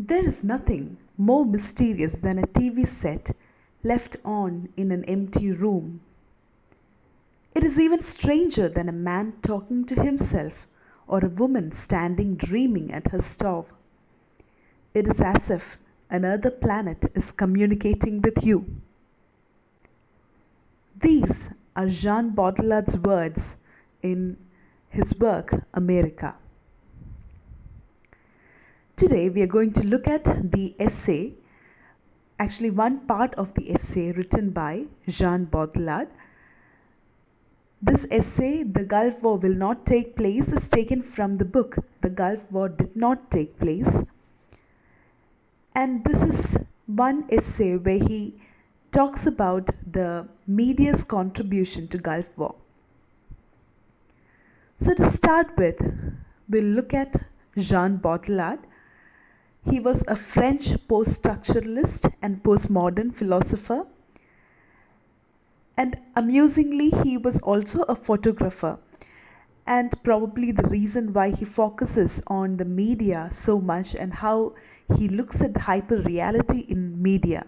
There is nothing more mysterious than a TV set left on in an empty room. It is even stranger than a man talking to himself or a woman standing dreaming at her stove. It is as if another planet is communicating with you. These are Jean Baudrillard's words in his work America. Today we are going to look at the essay, actually one part of the essay written by Jean Baudrillard. This essay, The Gulf War Will Not Take Place, is taken from the book The Gulf War Did Not Take Place. And this is one essay where he talks about the media's contribution to Gulf War. So to start with, we'll look at Jean Baudrillard. He was a French post-structuralist and postmodern philosopher. And amusingly, he was also a photographer. And probably the reason why he focuses on the media so much and how he looks at hyperreality in media.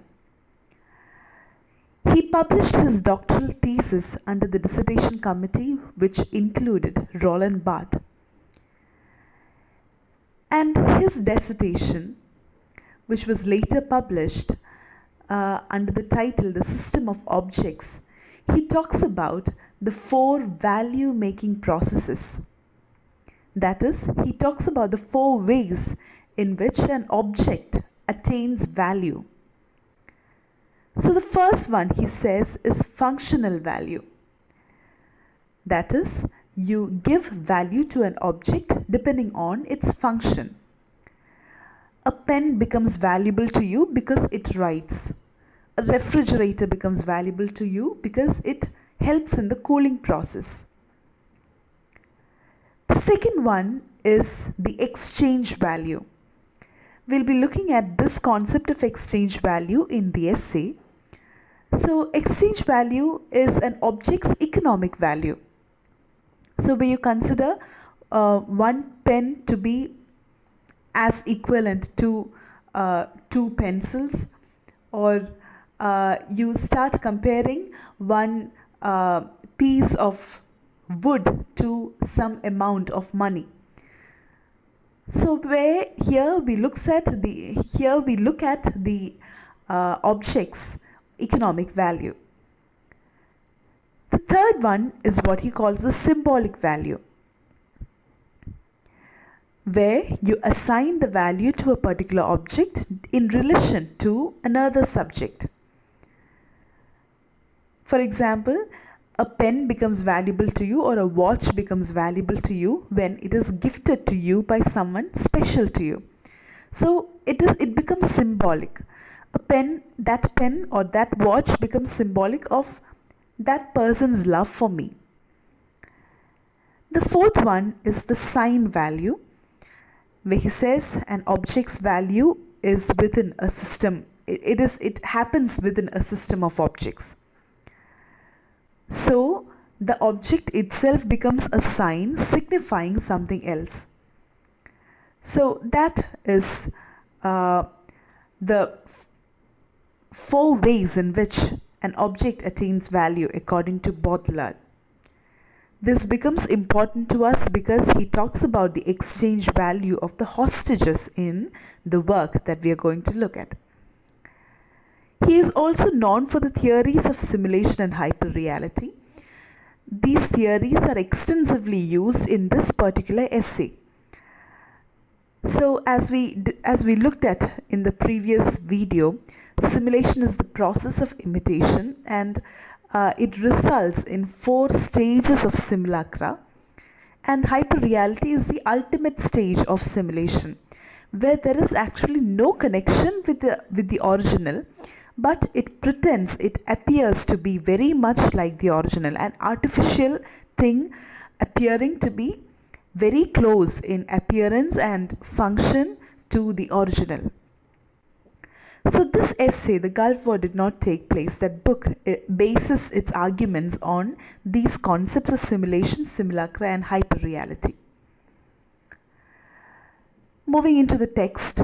He published his doctoral thesis under the dissertation committee, which included Roland Barthes. And his dissertation, which was later published under the title The System of Objects, he talks about the 4 value-making processes. That is, he talks about the 4 ways in which an object attains value. So the first one, he says, is functional value. That is, you give value to an object depending on its function. A pen becomes valuable to you because it writes. A refrigerator becomes valuable to you because it helps in the cooling process. The second one is the exchange value. We'll be looking at this concept of exchange value in the essay. So exchange value is an object's economic value. So where you consider one pen to be as equivalent to 2 pencils, or you start comparing one piece of wood to some amount of money. So where here we look at the object's economic value. The third one is what he calls the symbolic value, where you assign the value to a particular object in relation to another subject. For example, a pen becomes valuable to you, or a watch becomes valuable to you when it is gifted to you by someone special to you. So it becomes symbolic. That pen or that watch becomes symbolic of that person's love for me. The fourth one is the sign value, where he says an object's value is within a system. It happens within a system of objects. So the object itself becomes a sign signifying something else. So that is the 4 ways in which an object attains value according to Baudrillard. This becomes important to us because he talks about the exchange value of the hostages in the work that we are going to look at. He is also known for the theories of simulation and hyperreality. These theories are extensively used in this particular essay. So as we looked at in the previous video, simulation is the process of imitation, and it results in 4 stages of simulacra, and hyperreality is the ultimate stage of simulation, where there is actually no connection with the original, but it appears to be very much like the original, an artificial thing appearing to be very close in appearance and function to the original. So this essay, The Gulf War Did Not Take Place, that book bases its arguments on these concepts of simulation, simulacra and hyperreality. Moving into the text,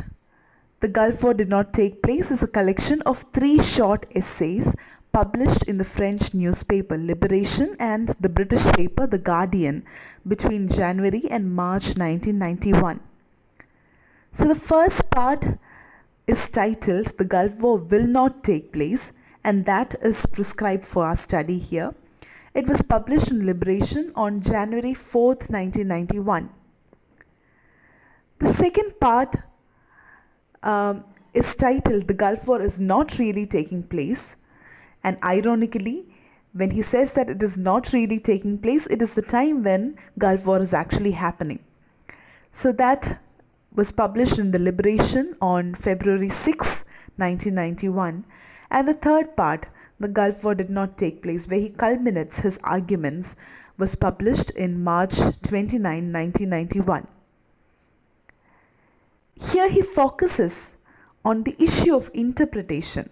The Gulf War Did Not Take Place is a collection of 3 short essays published in the French newspaper Liberation and the British paper The Guardian between January and March 1991. So the first part is titled The Gulf War Will Not Take Place, and that is prescribed for our study here. It was published in Liberation on January 4th, 1991. The second part is titled The Gulf War Is Not Really Taking Place, and ironically, when he says that it is not really taking place, it is the time when Gulf War is actually happening. So that was published in the Liberation on February 6, 1991. And the third part, The Gulf War Did Not Take Place, where he culminates his arguments, was published in March 29, 1991. Here he focuses on the issue of interpretation.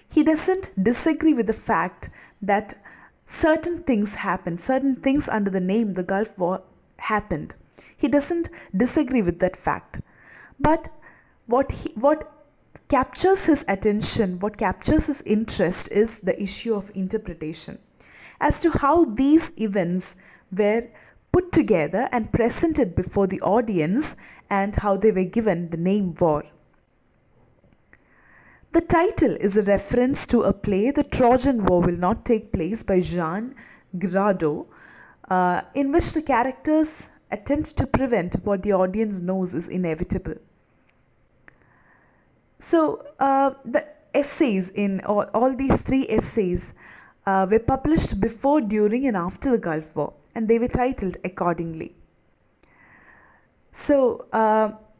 He doesn't disagree with the fact that certain things happened, certain things under the name the Gulf War happened. He doesn't disagree with that fact. But what captures his attention, what captures his interest is the issue of interpretation as to how these events were put together and presented before the audience and how they were given the name war. The title is a reference to a play, The Trojan War Will Not Take Place by Jean Girardot, in which the characters attempt to prevent what the audience knows is inevitable. So the essays in all these 3 essays were published before, during and after the Gulf War, and they were titled accordingly. So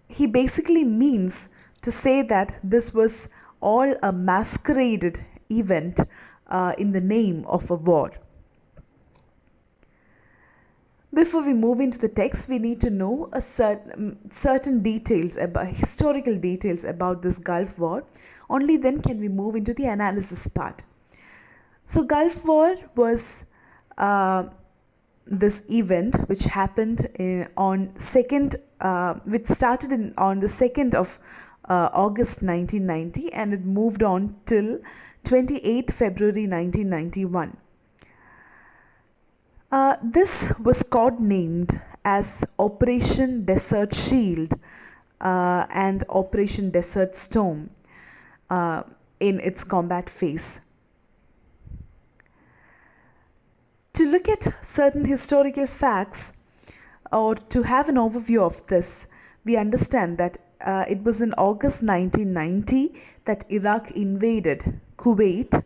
he basically means to say that this was all a masqueraded event in the name of a war. Before we move into the text, we need to know a certain details, about historical details about this Gulf War. Only then can we move into the analysis part. So Gulf War was this event which happened which started on the 2nd of August 1990, and it moved on till 28 February 1991. This was codenamed as Operation Desert Shield and Operation Desert Storm in its combat phase. To look at certain historical facts, or to have an overview of this, we understand that it was in August 1990 that Iraq invaded Kuwait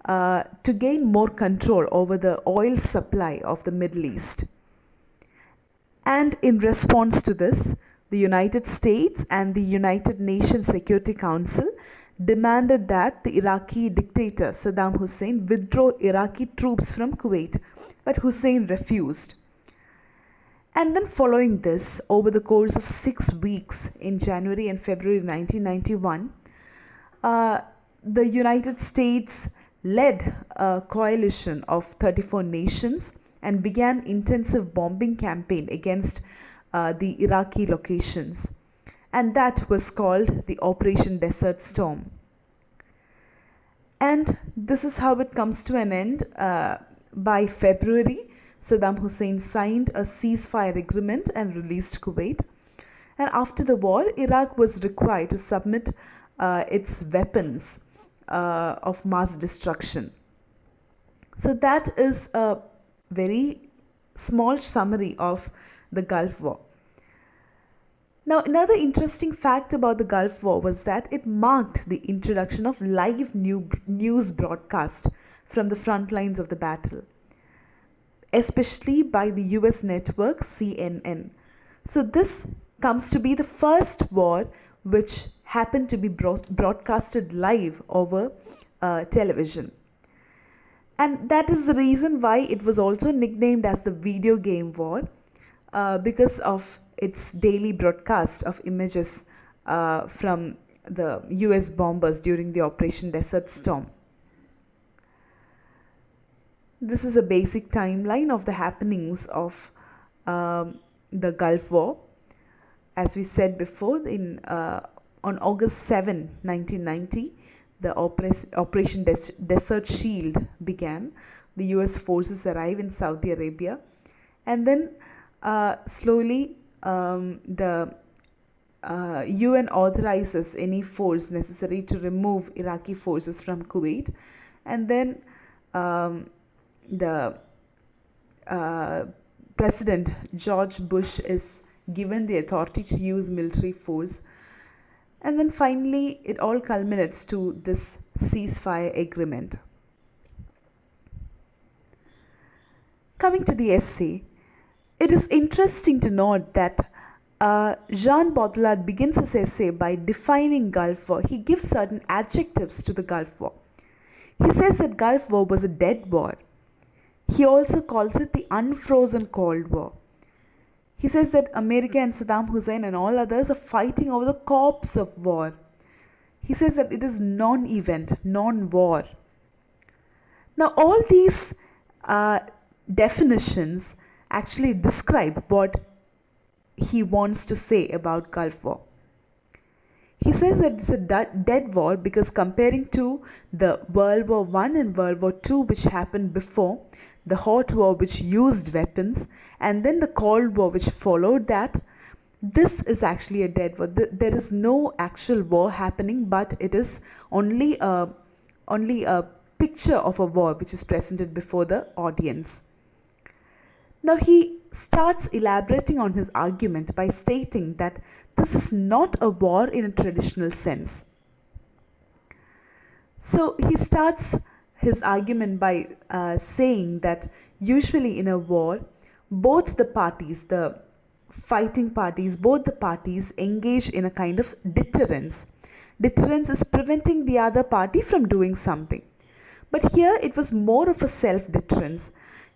to gain more control over the oil supply of the Middle East. And in response to this, the United States and the United Nations Security Council demanded that the Iraqi dictator Saddam Hussein withdraw Iraqi troops from Kuwait, but Hussein refused. And then following this, over the course of 6 weeks in January and February 1991, the United States led a coalition of 34 nations and began intensive bombing campaign against the Iraqi locations. And that was called the Operation Desert Storm. And this is how it comes to an end. By February, Saddam Hussein signed a ceasefire agreement and released Kuwait. And after the war, Iraq was required to submit its weapons of mass destruction. So that is a very small summary of the Gulf War. Now, another interesting fact about the Gulf War was that it marked the introduction of live news broadcast from the front lines of the battle, especially by the US network CNN. So this comes to be the first war which happened to be broadcasted live over television. And that is the reason why it was also nicknamed as the video game war, because of its daily broadcast of images from the US bombers during the Operation Desert Storm. This is a basic timeline of the happenings of the Gulf War. As we said before, on August 7, 1990, the Operation Desert Shield began. The US forces arrive in Saudi Arabia, and then slowly the UN authorizes any force necessary to remove Iraqi forces from Kuwait, and then the President George Bush is given the authority to use military force, and then finally it all culminates to this ceasefire agreement. Coming to the essay, it is interesting to note that Jean Baudrillard begins his essay by defining Gulf War. He gives certain adjectives to the Gulf War. He says that Gulf War was a dead war. He also calls it the unfrozen Cold War. He says that America and Saddam Hussein and all others are fighting over the corpse of war. He says that it is non-event, non-war. Now all these definitions actually describe what he wants to say about Gulf War. He says that it's a dead war because comparing to the World War I and World War II, which happened before, the hot war which used weapons, and then the Cold War which followed that, this is actually a dead war. There is no actual war happening, but it is only a picture of a war which is presented before the audience. Now he starts elaborating on his argument by stating that this is not a war in a traditional sense. So he starts his argument by saying that usually in a war, both the parties, the fighting parties, both the parties engage in a kind of deterrence. Deterrence is preventing the other party from doing something. But here it was more of a self-deterrence.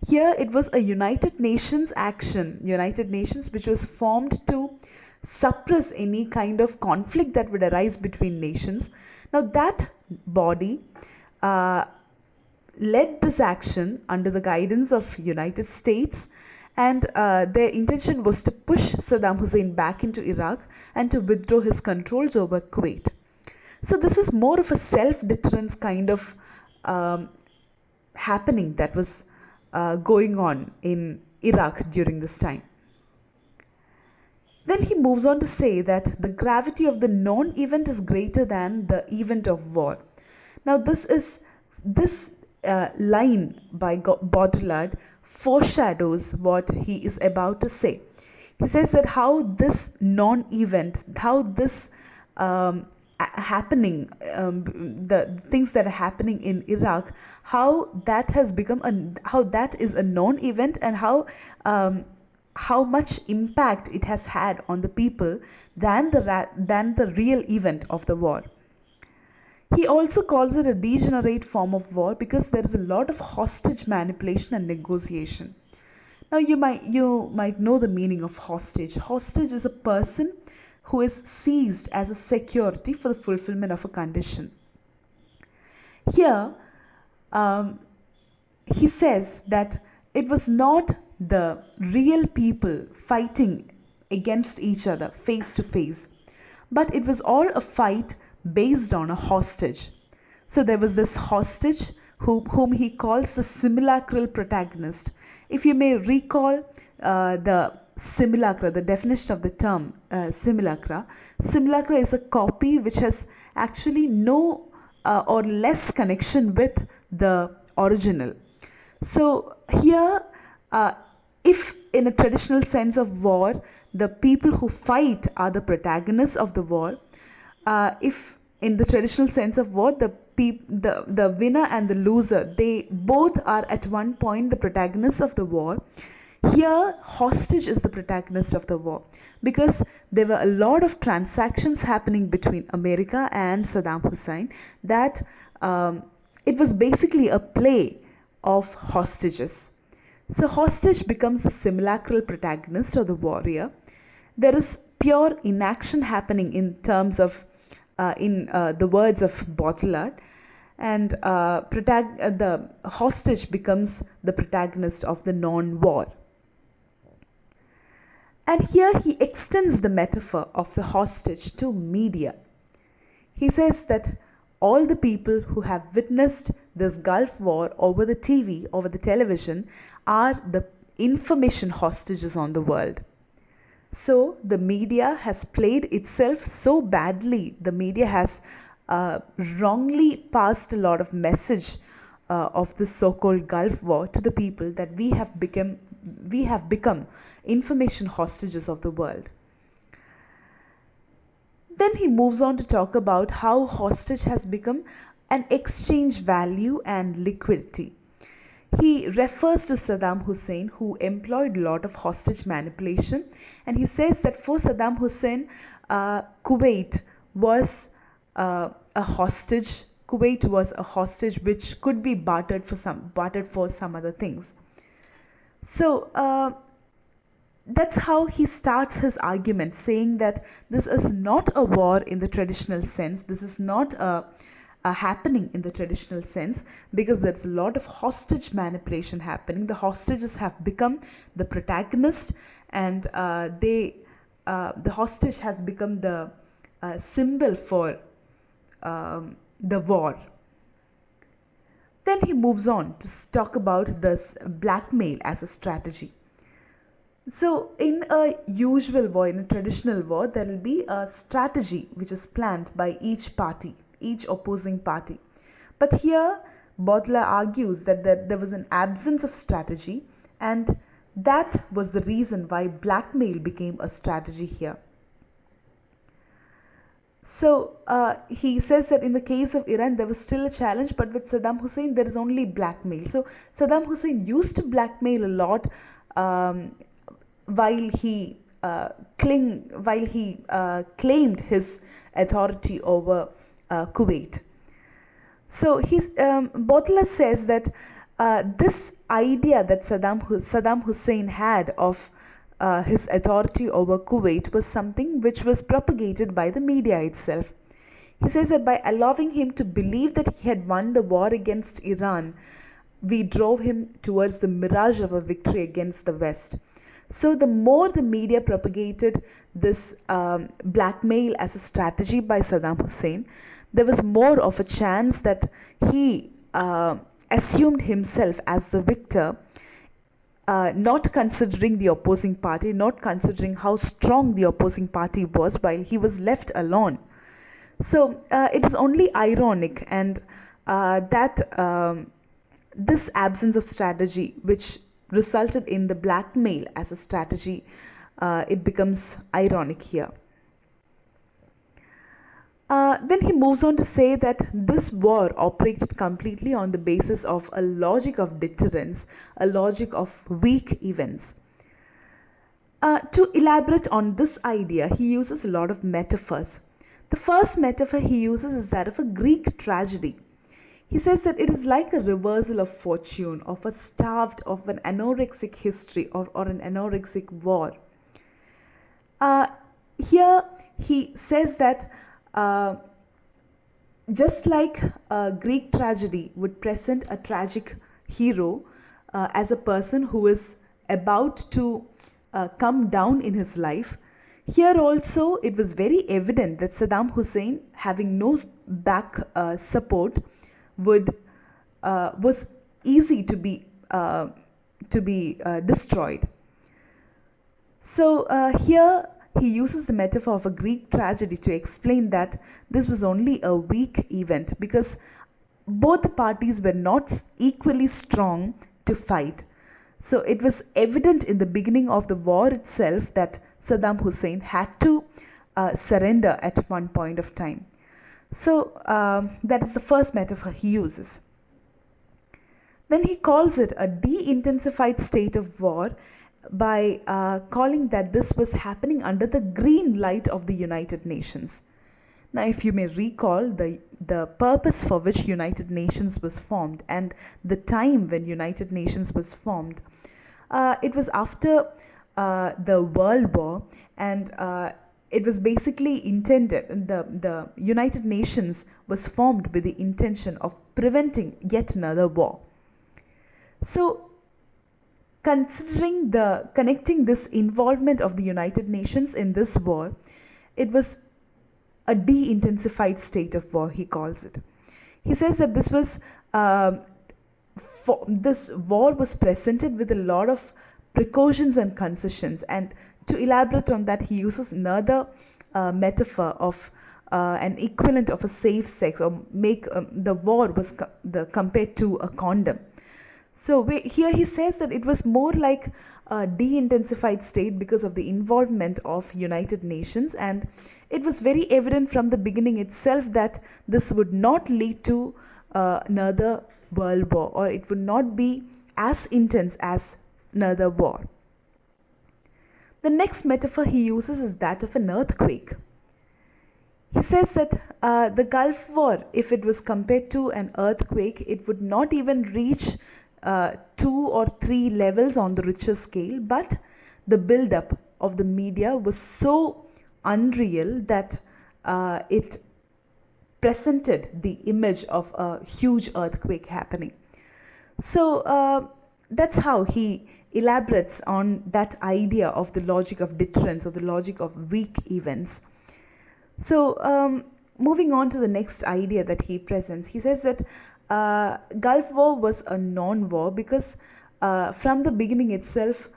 Here it was a United Nations action, United Nations which was formed to suppress any kind of conflict that would arise between nations. Now that body led this action under the guidance of United States, and their intention was to push Saddam Hussein back into Iraq and to withdraw his controls over Kuwait. So this was more of a self-deterrence kind of happening that was going on in Iraq during this time. Then he moves on to say that the gravity of the non-event is greater than the event of war. Now this line by Baudrillard foreshadows what he is about to say. He says that how this non-event, how this happening, the things that are happening in Iraq, how that has become how that is a non-event, and how much impact it has had on the people than the real event of the war. He also calls it a degenerate form of war because there is a lot of hostage manipulation and negotiation. Now you might know the meaning of hostage. Hostage is a person who is seized as a security for the fulfillment of a condition. Here, he says that it was not the real people fighting against each other face to face, but it was all a fight based on a hostage. So there was this hostage whom he calls the simulacral protagonist. If you may recall the simulacra, the definition of the term simulacra is a copy which has actually no or less connection with the original. So here, if in a traditional sense of war, the people who fight are the protagonists of the war, if in the traditional sense of war, the winner and the loser, they both are at one point the protagonists of the war. Here, hostage is the protagonist of the war because there were a lot of transactions happening between America and Saddam Hussein that it was basically a play of hostages. So hostage becomes the simulacral protagonist or the warrior. There is pure inaction happening in terms of, in the words of Baudrillard, and the hostage becomes the protagonist of the non-war. And here he extends the metaphor of the hostage to media. He says that all the people who have witnessed this Gulf War over the TV, over the television, are the information hostages on the world. So the media has played itself so badly. The media has wrongly passed a lot of message of this so-called Gulf War to the people that we have become information hostages of the world. Then he moves on to talk about how hostage has become an exchange value and liquidity. He refers to Saddam Hussein, who employed a lot of hostage manipulation, and he says that for Saddam Hussein, Kuwait was a hostage. Kuwait was a hostage which could be bartered for some other things. So that's how he starts his argument, saying that this is not a war in the traditional sense. This is not a happening in the traditional sense, because there's a lot of hostage manipulation happening. The hostages have become the protagonist, and the hostage has become the symbol for the war. Then he moves on to talk about this blackmail as a strategy. So in a usual war, in a traditional war, there will be a strategy which is planned by each party, each opposing party. But here, Baudrillard argues that there was an absence of strategy, and that was the reason why blackmail became a strategy here. So he says that in the case of Iran, there was still a challenge, but with Saddam Hussein, there is only blackmail. So Saddam Hussein used to blackmail a lot while he claimed his authority over Kuwait. So Baudrillard says that this idea that Saddam Hussein had of his authority over Kuwait was something which was propagated by the media itself. He says that by allowing him to believe that he had won the war against Iran, we drove him towards the mirage of a victory against the West. So the more the media propagated this blackmail as a strategy by Saddam Hussein, there was more of a chance that he assumed himself as the victor, not considering the opposing party, not considering how strong the opposing party was, while he was left alone. So it is only ironic, and that this absence of strategy, which resulted in the blackmail as a strategy, it becomes ironic here. Then he moves on to say that this war operated completely on the basis of a logic of deterrence, a logic of weak events. To elaborate on this idea, he uses a lot of metaphors. The first metaphor he uses is that of a Greek tragedy. He says that it is like a reversal of fortune, of an anorexic history, or an anorexic war. Here he says that just like a Greek tragedy would present a tragic hero as a person who is about to come down in his life, here also it was very evident that Saddam Hussein, having no back support, was easy to be destroyed. So here he uses the metaphor of a Greek tragedy to explain that this was only a weak event, because both the parties were not equally strong to fight. So it was evident in the beginning of the war itself that Saddam Hussein had to surrender at one point of time. So that is the first metaphor he uses. Then he calls it a de-intensified state of war by calling that this was happening under the green light of the United Nations. Now, if you may recall, the purpose for which United Nations was formed and the time when United Nations was formed, it was after the World War, and it was basically intended, the United Nations was formed with the intention of preventing yet another war. So connecting this involvement of the United Nations in this war, it was a de-intensified state of war, he calls it. He says that this was this war was presented with a lot of precautions and concessions, and to elaborate on that, he uses another metaphor of an equivalent of a safe sex, or make the war was compared to a condom. So here he says that it was more like a de-intensified state because of the involvement of United Nations, and it was very evident from the beginning itself that this would not lead to another world war, or it would not be as intense as another war. The next metaphor he uses is that of an earthquake. He says that the Gulf War, if it was compared to an earthquake, it would not even reach 2 or 3 levels on the Richter scale, but the build-up of the media was so unreal that it presented the image of a huge earthquake happening. So that's how he elaborates on that idea of the logic of deterrence, or the logic of weak events. So moving on to the next idea that he presents, he says that Gulf War was a non-war because from the beginning itself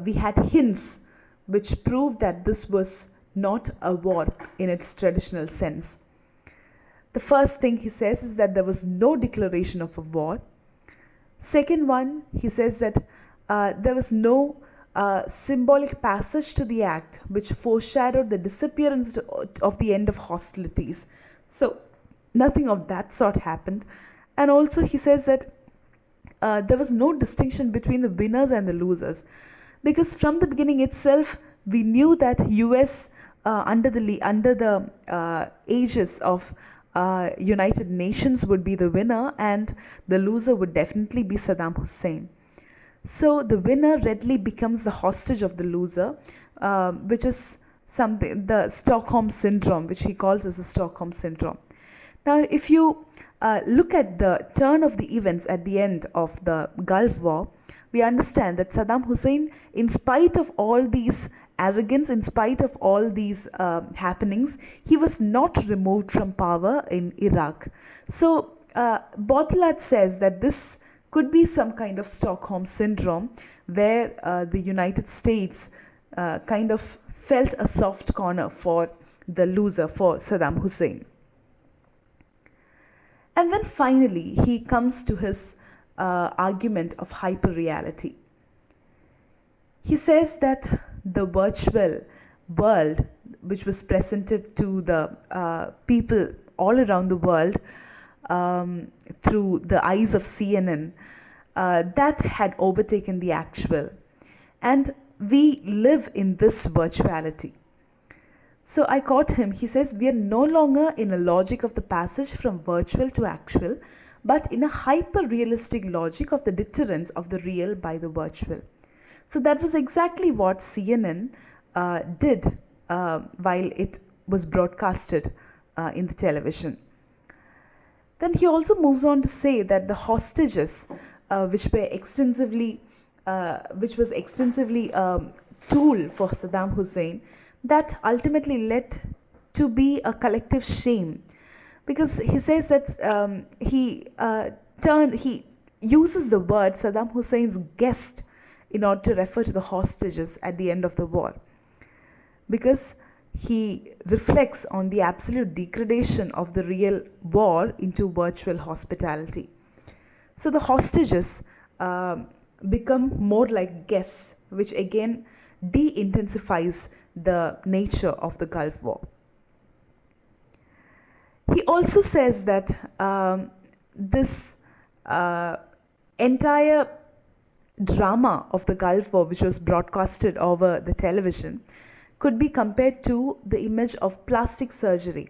we had hints which proved that this was not a war in its traditional sense. The first thing he says is that there was no declaration of a war. Second one, he says that there was no symbolic passage to the act which foreshadowed the disappearance of the end of hostilities. So nothing of that sort happened. And also he says that there was no distinction between the winners and the losers, because from the beginning itself we knew that US under the aegis of United Nations would be the winner, and the loser would definitely be Saddam Hussein. So the winner readily becomes the hostage of the loser, which is something, the Stockholm syndrome, which he calls as the Stockholm syndrome. Now, if you look at the turn of the events at the end of the Gulf War, we understand that Saddam Hussein, in spite of all these arrogance, in spite of all these happenings, he was not removed from power in Iraq. So Baudrillard says that this could be some kind of Stockholm syndrome, where the United States kind of felt a soft corner for the loser, for Saddam Hussein. And then finally he comes to his argument of hyperreality. He says that the virtual world which was presented to the people all around the world through the eyes of CNN, that had overtaken the actual, and we live in this virtuality. So I caught him. He says we are no longer in a logic of the passage from virtual to actual, but in a hyper-realistic logic of the deterrence of the real by the virtual. So that was exactly what CNN did while it was broadcasted in the television. Then he also moves on to say that the hostages, which was extensively tool for Saddam Hussein, that ultimately led to be a collective shame, because he says that he uses the word Saddam Hussein's guest in order to refer to the hostages at the end of the war, because he reflects on the absolute degradation of the real war into virtual hospitality. So the hostages become more like guests, which again de-intensifies the nature of the Gulf War. He also says that this entire drama of the Gulf War, which was broadcasted over the television, could be compared to the image of plastic surgery.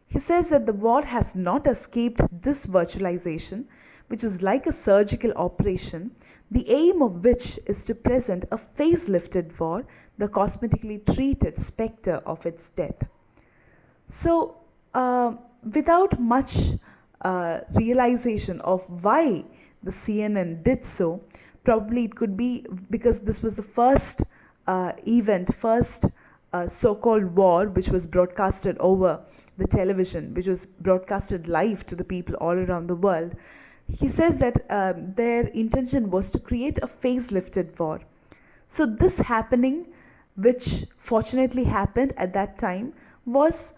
He says that the war has not escaped this virtualization, which is like a surgical operation, the aim of which is to present a facelifted war, the cosmetically treated spectre of its death. So, without much realization of why the CNN did so, probably it could be because this was the first so-called war, which was broadcasted over the television, which was broadcasted live to the people all around the world, he says that their intention was to create a facelifted war. So this happening, which fortunately happened at that time, was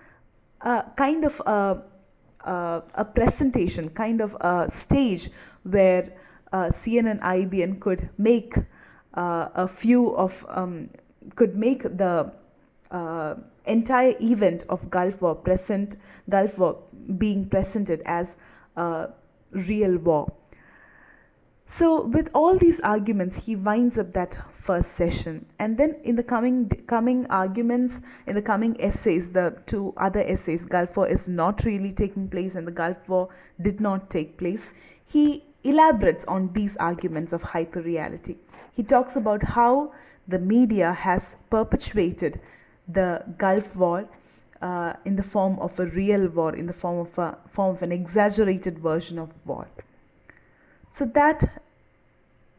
kind of a presentation, kind of a stage where CNN, IBN could make could make the entire event of Gulf War being presented as a real war. So with all these arguments, he winds up that first session, and then in the coming arguments, in the coming essays, the two other essays, Gulf War is not really taking place and the Gulf War did not take place, he elaborates on these arguments of hyperreality. He talks about how the media has perpetuated the Gulf War in the form of a real war, in the form of an exaggerated version of war. So that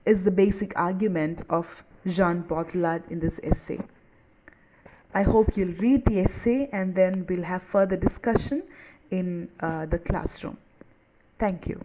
is the basic argument of Jean Baudrillard in this essay. I hope you'll read the essay and then we'll have further discussion in the classroom. Thank you.